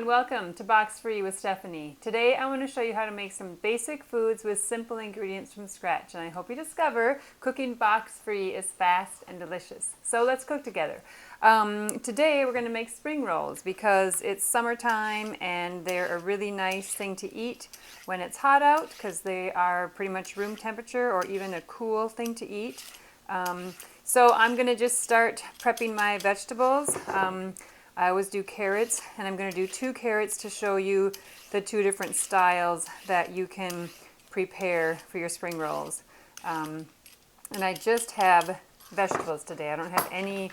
Welcome to Box Free with Stephanie. Today I want to show you how to make some basic foods with simple ingredients from scratch, and I hope you discover cooking box free is fast and delicious. So let's cook together. Today we're going to make spring rolls because it's summertime and they're a really nice thing to eat when it's hot out because they are pretty much room temperature or even a cool thing to eat. So I'm going to just start prepping my vegetables. I always do carrots, and I'm going to do 2 carrots to show you the 2 different styles that you can prepare for your spring rolls. And I just have vegetables today. I don't have any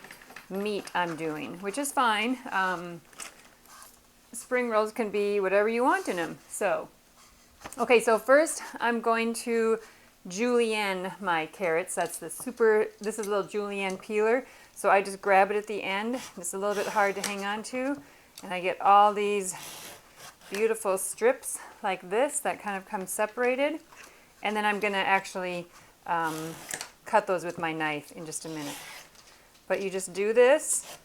meat I'm doing, which is fine. Spring rolls can be whatever you want in them. So first I'm going to julienne my carrots. This is a little julienne peeler. So I just grab it at the end. It's a little bit hard to hang on to. And I get all these beautiful strips like this that kind of come separated. And then I'm going to actually cut those with my knife in just a minute. But you just do this.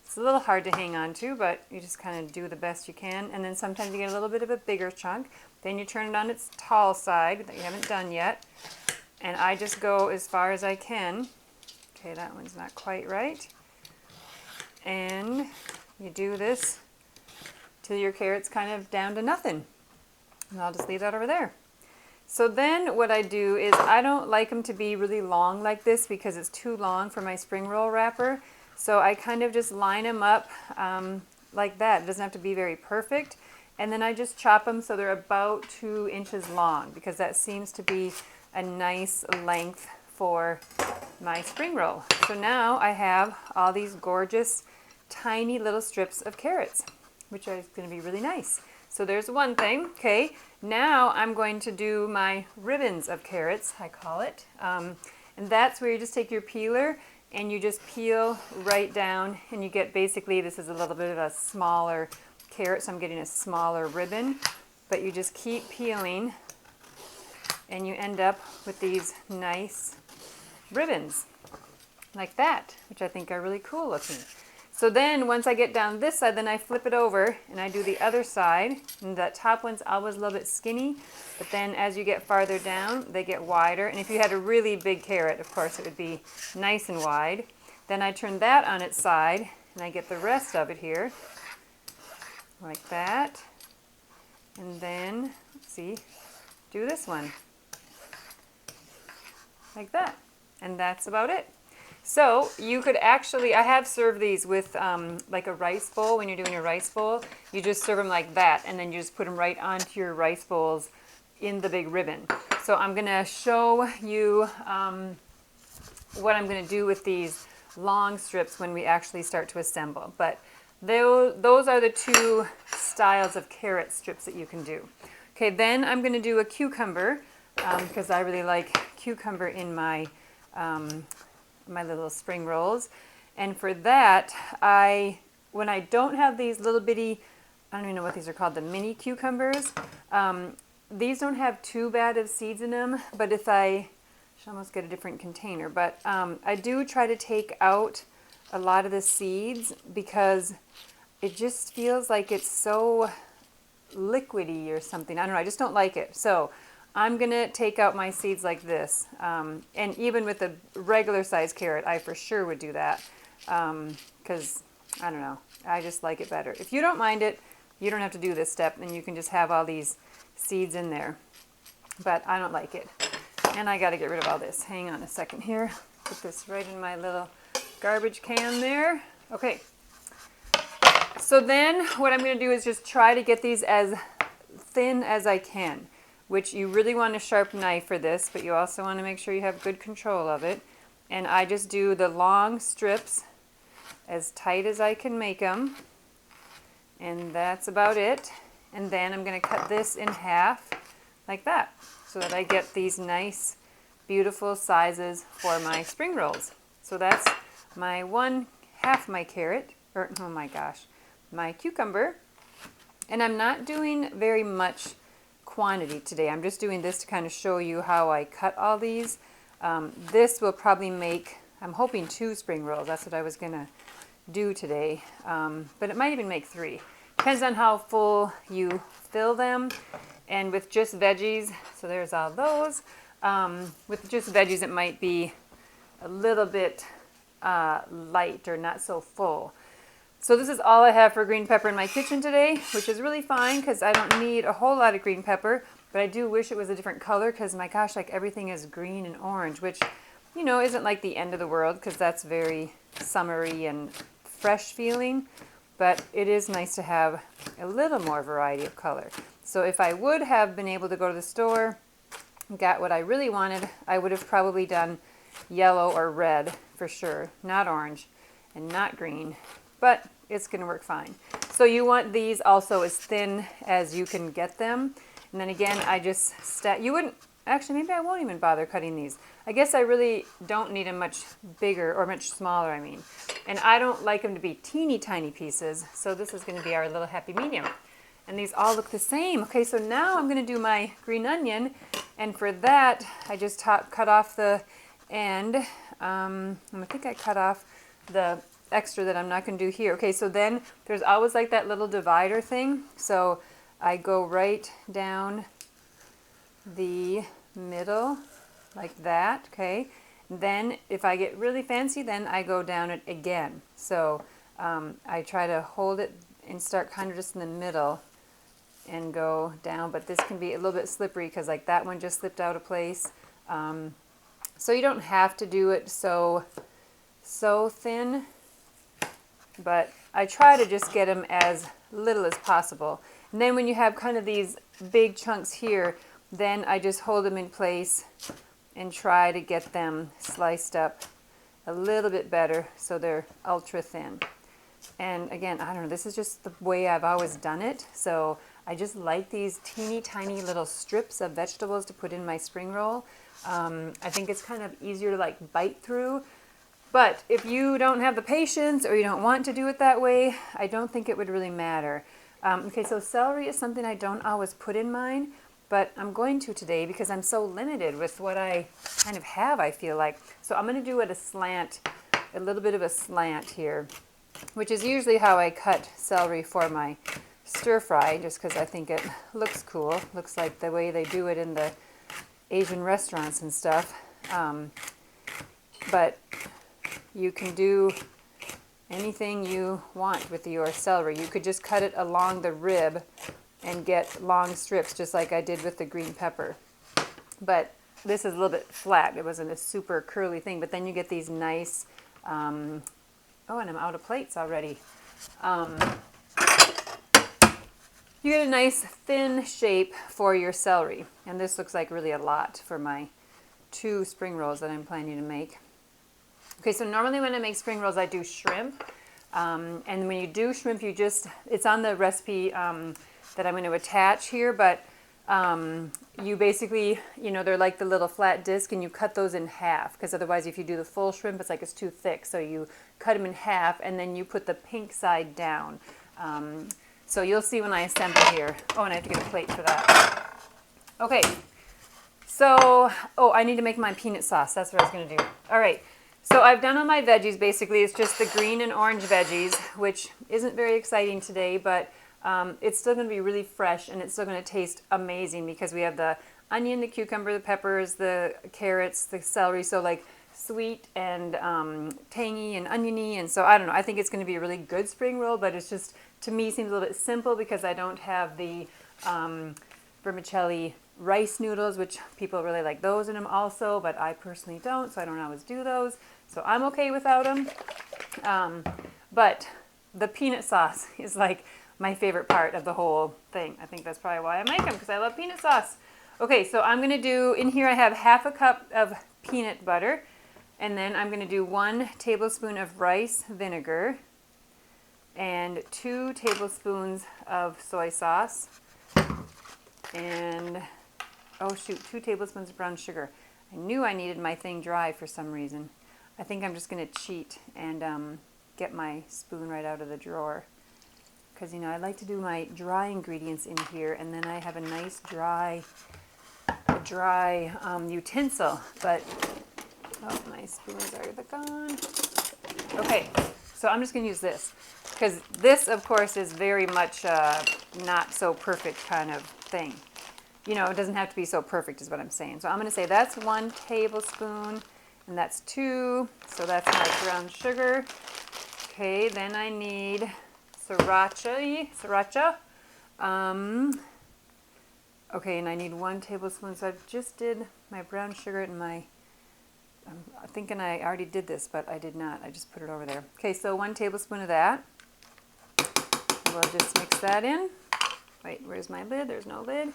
It's a little hard to hang on to, but you just kind of do the best you can. And then sometimes you get a little bit of a bigger chunk. Then you turn it on its tall side that you haven't done yet. And I just go as far as I can. Okay, that one's not quite right. And you do this till your carrot's kind of down to nothing. And I'll just leave that over there. So then what I do is I don't like them to be really long like this because it's too long for my spring roll wrapper. So I kind of just line them up like that. It doesn't have to be very perfect. And then I just chop them so they're about 2 inches long because that seems to be a nice length for my spring roll. So now I have all these gorgeous tiny little strips of carrots, which is going to be really nice. So there's one thing. Okay, now I'm going to do my ribbons of carrots, I call it. And that's where you just take your peeler and you just peel right down and you get basically, this is a little bit of a smaller carrot, so I'm getting a smaller ribbon, but you just keep peeling and you end up with these nice ribbons like that, which I think are really cool looking. So then once I get down this side, then I flip it over and I do the other side, and that top one's always a little bit skinny, but then as you get farther down they get wider, and if you had a really big carrot, of course it would be nice and wide. Then I turn that on its side and I get the rest of it here like that, and then see, do this one like that. And that's about it. So you could actually, I have served these with like a rice bowl. When you're doing a rice bowl, you just serve them like that, and then you just put them right onto your rice bowls in the big ribbon. So I'm going to show you what I'm going to do with these long strips when we actually start to assemble. But those are the 2 styles of carrot strips that you can do. Okay, then I'm going to do a cucumber because I really like cucumber in my my little spring rolls. And for that, when I don't have these little bitty, I don't even know what these are called, the mini cucumbers, these don't have too bad of seeds in them, but if I should almost get a different container, but I do try to take out a lot of the seeds because it just feels like it's so liquidy or something. I don't know, I just don't like it. So I'm going to take out my seeds like this. And even with a regular size carrot, I for sure would do that. Because, I don't know, I just like it better. If you don't mind it, you don't have to do this step, and you can just have all these seeds in there. But I don't like it. And I got to get rid of all this. Hang on a second here. Put this right in my little garbage can there. Okay. So then what I'm going to do is just try to get these as thin as I can, which you really want a sharp knife for this, but you also want to make sure you have good control of it. And I just do the long strips as tight as I can make them. And that's about it. And then I'm going to cut this in half like that so that I get these nice beautiful sizes for my spring rolls. So that's my half my carrot, or oh my gosh, my cucumber. And I'm not doing very much quantity today. I'm just doing this to kind of show you how I cut all these. This will probably make, I'm hoping 2 spring rolls. That's what I was gonna do today. But it might even make 3. Depends on how full you fill them. And with just veggies, so there's all those. With just veggies, it might be a little bit light or not so full. So this is all I have for green pepper in my kitchen today, which is really fine because I don't need a whole lot of green pepper, but I do wish it was a different color because my gosh, like everything is green and orange, which, you know, isn't like the end of the world because that's very summery and fresh feeling, but it is nice to have a little more variety of color. So if I would have been able to go to the store, got what I really wanted, I would have probably done yellow or red for sure, not orange and not green, but it's going to work fine. So you want these also as thin as you can get them. And then again, I just you wouldn't, actually maybe I won't even bother cutting these. I guess I really don't need them much bigger or much smaller, I mean. And I don't like them to be teeny tiny pieces. So this is going to be our little happy medium. And these all look the same. Okay, so now I'm going to do my green onion. And for that, I just cut off the end. I think I cut off the extra that I'm not going to do here. Okay, so then there's always like that little divider thing. So I go right down the middle like that, okay? Then if I get really fancy, then I go down it again. So I try to hold it and start kind of just in the middle and go down, but this can be a little bit slippery because like that one just slipped out of place. So you don't have to do it so thin, but I try to just get them as little as possible. And then when you have kind of these big chunks here, then I just hold them in place and try to get them sliced up a little bit better so they're ultra thin. And again, I don't know, this is just the way I've always done it. So I just like these teeny tiny little strips of vegetables to put in my spring roll. I think it's kind of easier to like bite through. But if you don't have the patience or you don't want to do it that way, I don't think it would really matter. Okay, so celery is something I don't always put in mine, but I'm going to today because I'm so limited with what I kind of have, I feel like. So I'm going to do it a little bit of a slant here, which is usually how I cut celery for my stir fry, just because I think it looks cool. Looks like the way they do it in the Asian restaurants and stuff. But you can do anything you want with your celery. You could just cut it along the rib and get long strips, just like I did with the green pepper. But this is a little bit flat. It wasn't a super curly thing, but then you get these nice, oh, and I'm out of plates already. You get a nice thin shape for your celery. And this looks like really a lot for my 2 spring rolls that I'm planning to make. Okay, so normally when I make spring rolls, I do shrimp. And when you do shrimp, it's on the recipe that I'm going to attach here, but you basically, you know, they're like the little flat disc, and you cut those in half, because otherwise if you do the full shrimp, it's like it's too thick. So you cut them in half, and then you put the pink side down. So you'll see when I assemble here. Oh, and I have to get a plate for that. Okay, so, oh, I need to make my peanut sauce. That's what I was going to do. All right. So I've done all my veggies, basically. It's just the green and orange veggies, which isn't very exciting today, but it's still going to be really fresh, and it's still going to taste amazing because we have the onion, the cucumber, the peppers, the carrots, the celery, so like sweet and tangy and oniony, and so I don't know. I think it's going to be a really good spring roll, but it's just, to me, seems a little bit simple because I don't have the vermicelli rice noodles, which people really like those in them also, but I personally don't, so I don't always do those. So I'm okay without them. But the peanut sauce is like my favorite part of the whole thing. I think that's probably why I make them, because I love peanut sauce. Okay, so I'm going to do, in here I have half a cup of peanut butter, and then I'm going to do 1 tablespoon of rice vinegar and 2 tablespoons of soy sauce and, oh shoot, 2 tablespoons of brown sugar. I knew I needed my thing dry for some reason. I think I'm just going to cheat and get my spoon right out of the drawer. Because, you know, I like to do my dry ingredients in here, and then I have a nice dry utensil. But, oh, my spoons are gone. Okay, so I'm just going to use this. Because this, of course, is very much not so perfect kind of thing. You know, it doesn't have to be so perfect is what I'm saying. So I'm going to say that's 1 tablespoon, and that's 2. So that's my brown sugar. Okay, then I need sriracha. Okay, and I need 1 tablespoon. So I just did my brown sugar and my, I'm thinking I already did this, but I did not. I just put it over there. Okay, so 1 tablespoon of that. We'll just mix that in. Wait, where's my lid? There's no lid.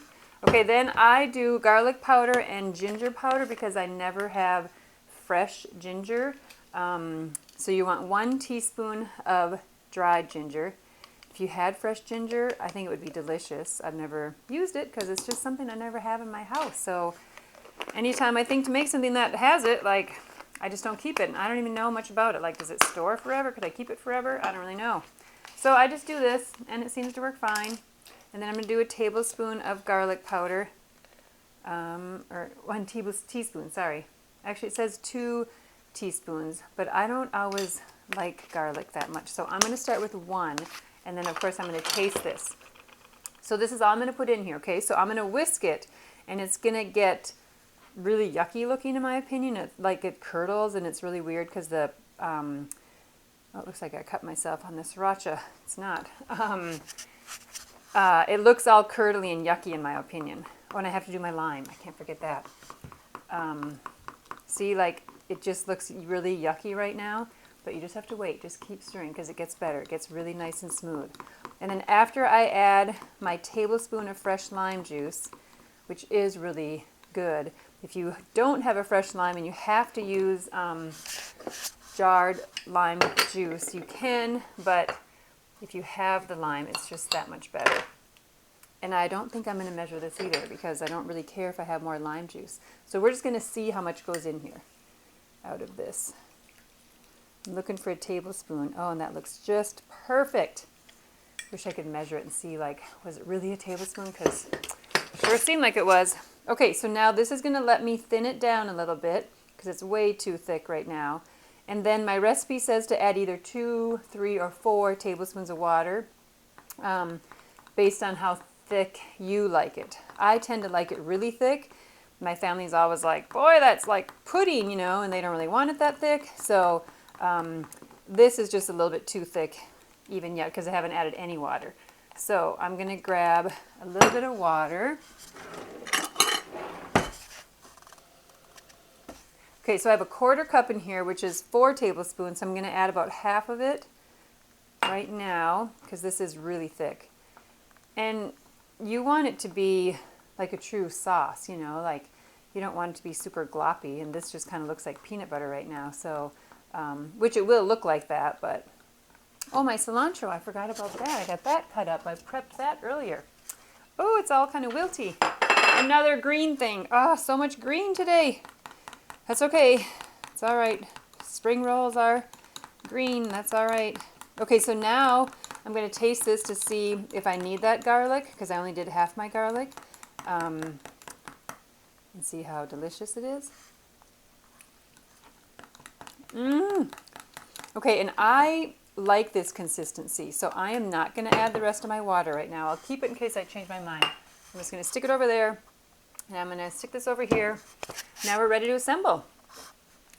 Okay, then I do garlic powder and ginger powder because I never have fresh ginger. So you want 1 teaspoon of dried ginger. If you had fresh ginger, I think it would be delicious. I've never used it because it's just something I never have in my house. So anytime I think to make something that has it, like, I just don't keep it. And I don't even know much about it. Like, does it store forever? Could I keep it forever? I don't really know. So I just do this, and it seems to work fine. And then I'm going to do a tablespoon of garlic powder, or 1 teaspoon, sorry. Actually, it says 2 teaspoons, but I don't always like garlic that much. So I'm going to start with 1, and then, of course, I'm going to taste this. So this is all I'm going to put in here, okay? So I'm going to whisk it, and it's going to get really yucky looking, in my opinion. It curdles, and it's really weird because the... oh, it looks like I cut myself on the sriracha. It's not. It looks all curdly and yucky in my opinion. Oh, and I have to do my lime. I can't forget that. See, like, it just looks really yucky right now, but you just have to wait. Just keep stirring because it gets better. It gets really nice and smooth. And then after I add my tablespoon of fresh lime juice, which is really good. If you don't have a fresh lime and you have to use jarred lime juice, you can, but if you have the lime, it's just that much better. And I don't think I'm going to measure this either because I don't really care if I have more lime juice. So we're just going to see how much goes in here out of this. I'm looking for a tablespoon. Oh, and that looks just perfect. Wish I could measure it and see, like, was it really a tablespoon? Because it sure seemed like it was. Okay, so now this is going to let me thin it down a little bit because it's way too thick right now. And then my recipe says to add either 2, 3, or 4 tablespoons of water based on how thick you like it. I tend to like it really thick. My family's always like, boy, that's like pudding, you know, and they don't really want it that thick. So this is just a little bit too thick even yet because I haven't added any water. So I'm going to grab a little bit of water. Okay, so I have a 1/4 cup in here, which is 4 tablespoons. So I'm going to add about half of it right now because this is really thick. And you want it to be like a true sauce, you know, like you don't want it to be super gloppy. And this just kind of looks like peanut butter right now. So, which it will look like that, but, oh, my cilantro, I forgot about that. I got that cut up. I prepped that earlier. Oh, it's all kind of wilty. Another green thing. Oh, so much green today. That's okay. It's all right. Spring rolls are green. That's all right. Okay, so now I'm going to taste this to see if I need that garlic because I only did half my garlic. And see how delicious it is. Okay, and I like this consistency, so I am not going to add the rest of my water right now. I'll keep it in case I change my mind. I'm just going to stick it over there, and I'm going to stick this over here. Now we're ready to assemble.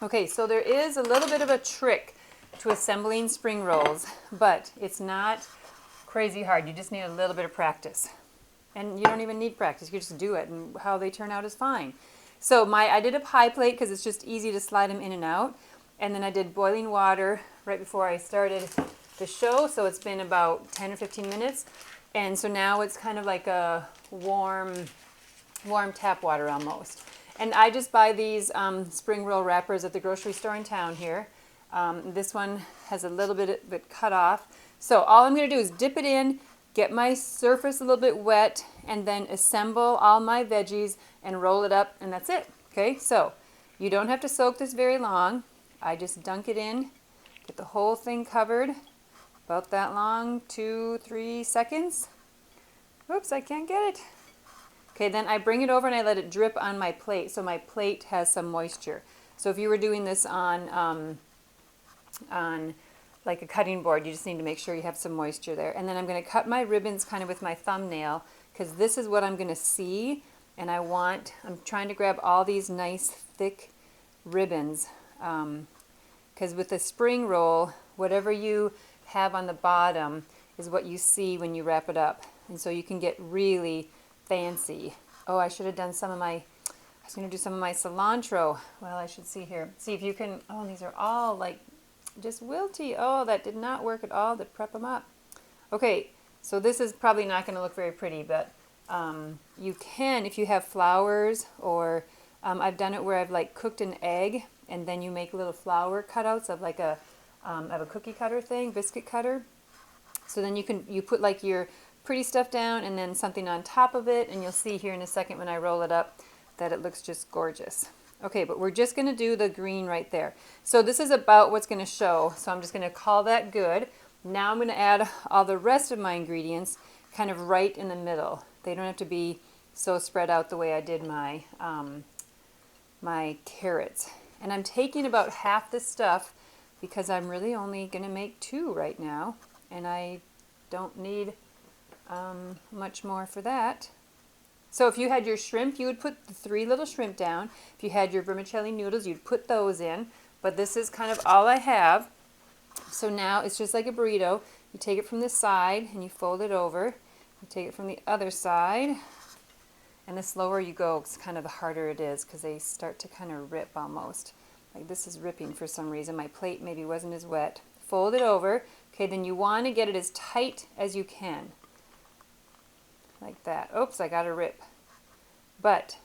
Okay, so there is a little bit of a trick to assembling spring rolls, but it's not crazy hard. You just need a little bit of practice. And you don't even need practice. You just do it, and how they turn out is fine. So I did a pie plate because it's just easy to slide them in and out. And then I did boiling water right before I started the show. So it's been about 10 or 15 minutes. And so now it's kind of like a warm tap water almost. And I just buy these spring roll wrappers at the grocery store in town here. This one has a little bit of it cut off. So all I'm going to do is dip it in, get my surface a little bit wet, and then assemble all my veggies and roll it up, and that's it. Okay, so You don't have to soak this very long. I just dunk it in, get the whole thing covered, about that long, 2-3 seconds. Oops, I can't get it. Okay, then I bring it over and I let it drip on my plate, so my plate has some moisture. So if you were doing this on like a cutting board, you just need to make sure you have some moisture there. And then I'm going to cut my ribbons kind of with my thumbnail, because this is what I'm going to see. And I'm trying to grab all these nice thick ribbons, because with the spring roll, whatever you have on the bottom is what you see when you wrap it up. And so you can get really fancy. Oh, I should have done I was going to do some of my cilantro. Well, I should see here. See if you can, oh, these are all like just wilty. Oh, that did not work at all to prep them up. Okay, so this is probably not going to look very pretty, but you can, if you have flowers, or I've done it where I've like cooked an egg and then you make little flower cutouts of like I have a cookie cutter thing, biscuit cutter. So then you put like your pretty stuff down and then something on top of it, and you'll see here in a second when I roll it up that it looks just gorgeous. Okay, but we're just going to do the green right there. So this is about what's going to show, so I'm just going to call that good. Now I'm going to add all the rest of my ingredients kind of right in the middle. They don't have to be so spread out the way I did my my carrots. And I'm taking about half this stuff because I'm really only going to make 2 right now, and I don't need much more for that. So if you had your shrimp, you would put the 3 little shrimp down. If you had your vermicelli noodles, you'd put those in. But this is kind of all I have. So now it's just like a burrito. You take it from this side and you fold it over. You take it from the other side. And the slower you go, it's kind of the harder it is, because they start to kind of rip almost. Like this is ripping for some reason. My plate maybe wasn't as wet. Fold it over. Okay, then you want to get it as tight as you can. Like that. Oops, I got a rip. But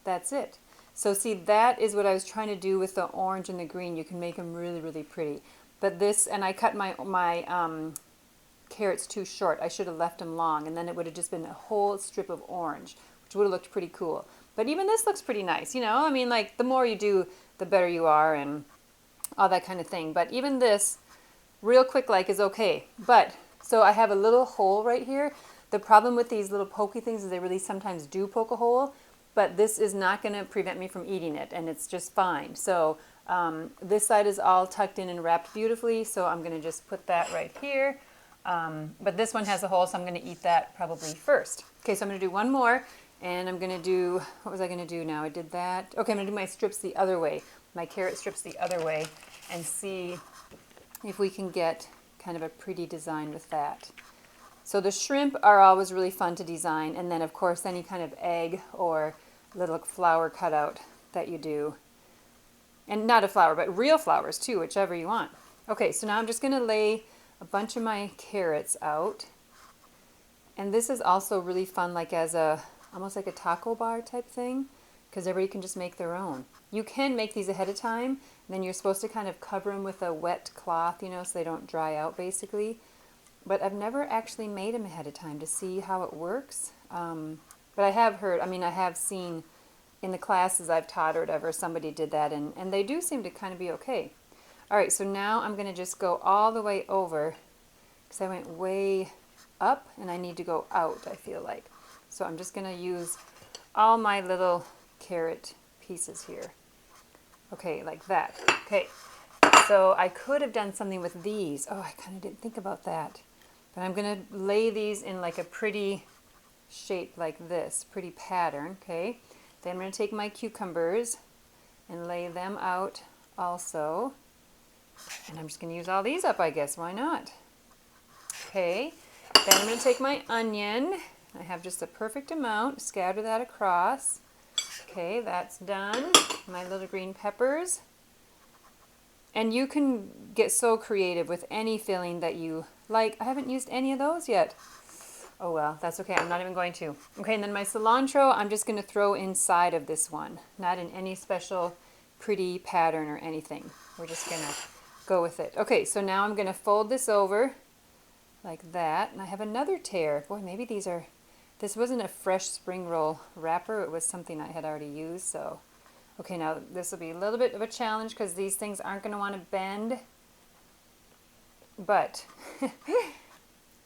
that's it. So see, that is what I was trying to do with the orange and the green. You can make them really, really pretty. But this, and I cut my carrots too short. I should have left them long, and then it would have just been a whole strip of orange, which would have looked pretty cool. But even this looks pretty nice, you know? I mean, like, the more you do, the better you are, and all that kind of thing. But even this, real quick like, is okay. But, so I have a little hole right here. The problem with these little pokey things is they really sometimes do poke a hole, but this is not going to prevent me from eating it, and it's just fine. So this side is all tucked in and wrapped beautifully, so I'm going to just put that right here. But this one has a hole, so I'm going to eat that probably first. Okay, so I'm going to do one more, and I'm going to do, what was I going to do now? I did that. Okay, I'm going to do my strips the other way, my carrot strips the other way, and see if we can get kind of a pretty design with that. So the shrimp are always really fun to design, and then of course any kind of egg or little flower cutout that you do. And not a flower, but real flowers too, whichever you want. Okay, so now I'm just going to lay a bunch of my carrots out. And this is also really fun, like as almost like a taco bar type thing, because everybody can just make their own. You can make these ahead of time, and then you're supposed to kind of cover them with a wet cloth, you know, so they don't dry out basically. But I've never actually made them ahead of time to see how it works. But I have heard, I mean, I have seen in the classes I've taught or whatever, somebody did that, and they do seem to kind of be okay. All right, so now I'm going to just go all the way over, because I went way up, and I need to go out, I feel like. So I'm just going to use all my little carrot pieces here. Okay, like that. Okay, so I could have done something with these. Oh, I kind of didn't think about that. But I'm going to lay these in like a pretty shape like this, pretty pattern, okay? Then I'm going to take my cucumbers and lay them out also. And I'm just going to use all these up, I guess. Why not? Okay. Then I'm going to take my onion. I have just the perfect amount. Scatter that across. Okay, that's done. My little green peppers. And you can get so creative with any filling that you like. I haven't used any of those yet. Oh well, that's okay. I'm not even going to. Okay, and then my cilantro, I'm just going to throw inside of this one. Not in any special pretty pattern or anything. We're just going to go with it. Okay, so now I'm going to fold this over like that. And I have another tear. Boy, maybe these are... This wasn't a fresh spring roll wrapper. It was something I had already used, so Okay, now this will be a little bit of a challenge because these things aren't going to want to bend, but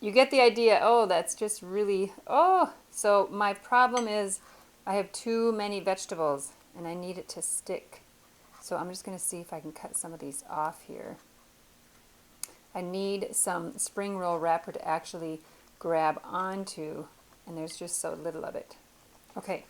you get the idea. Oh, that's just really, oh, so my problem is I have too many vegetables and I need it to stick. So I'm just going to see if I can cut some of these off here. I need some spring roll wrapper to actually grab onto, and there's just so little of it. Okay,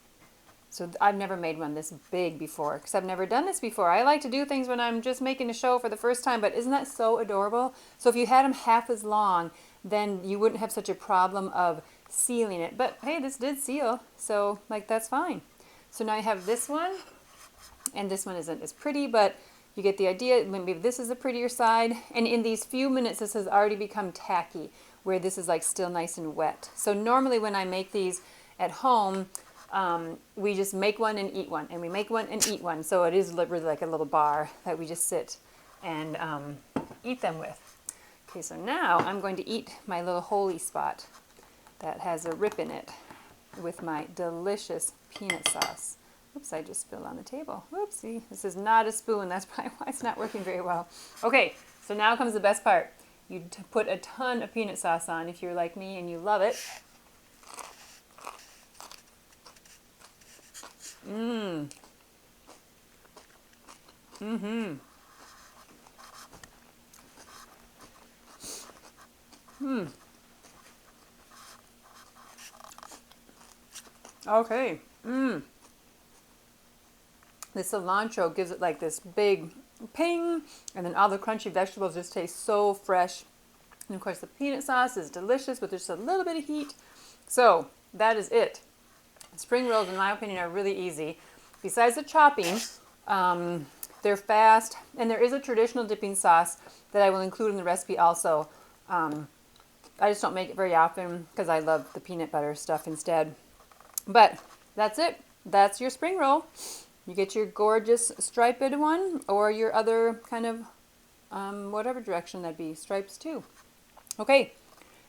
so I've never made one this big before because I've never done this before. I like to do things when I'm just making a show for the first time, but isn't that so adorable? So if you had them half as long, then you wouldn't have such a problem of sealing it. But hey, this did seal, so like that's fine. So now I have this one, and this one isn't as pretty, but you get the idea. Maybe this is the prettier side. And in these few minutes, this has already become tacky, where this is like still nice and wet. So normally when I make these at home, we just make one and eat one, and we make one and eat one. So it is really like a little bar that we just sit and eat them with. Okay, so now I'm going to eat my little holy spot that has a rip in it with my delicious peanut sauce. Oops, I just spilled on the table. Oopsie, this is not a spoon. That's probably why it's not working very well. Okay, so now comes the best part. You put a ton of peanut sauce on if you're like me and you love it. Mmm. Mm-hmm. Hmm. Okay. Mmm. The cilantro gives it like this big ping, and then all the crunchy vegetables just taste so fresh. And of course the peanut sauce is delicious with just a little bit of heat. So that is it. Spring rolls, in my opinion, are really easy. Besides the chopping, they're fast, and there is a traditional dipping sauce that I will include in the recipe also. I just don't make it very often because I love the peanut butter stuff instead. But that's it. That's your spring roll. You get your gorgeous striped one or your other kind of whatever direction that'd be, stripes too. Okay,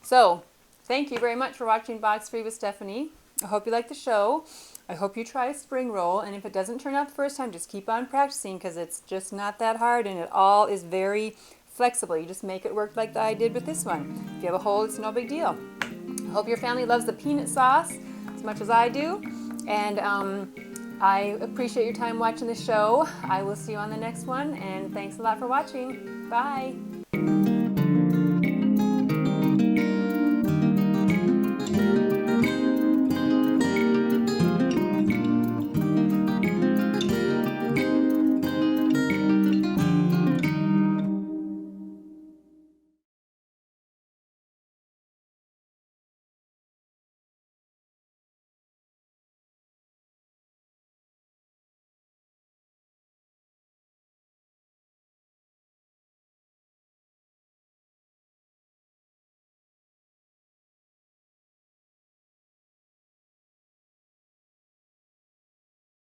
so thank you very much for watching Box Free with Stephanie. I hope you like the show. I hope you try a spring roll, and if it doesn't turn out the first time, just keep on practicing because it's just not that hard, and it all is very flexible. You just make it work like I did with this one. If you have a hole, it's no big deal. I hope your family loves the peanut sauce as much as I do, and I appreciate your time watching the show. I will see you on the next one, and thanks a lot for watching. Bye.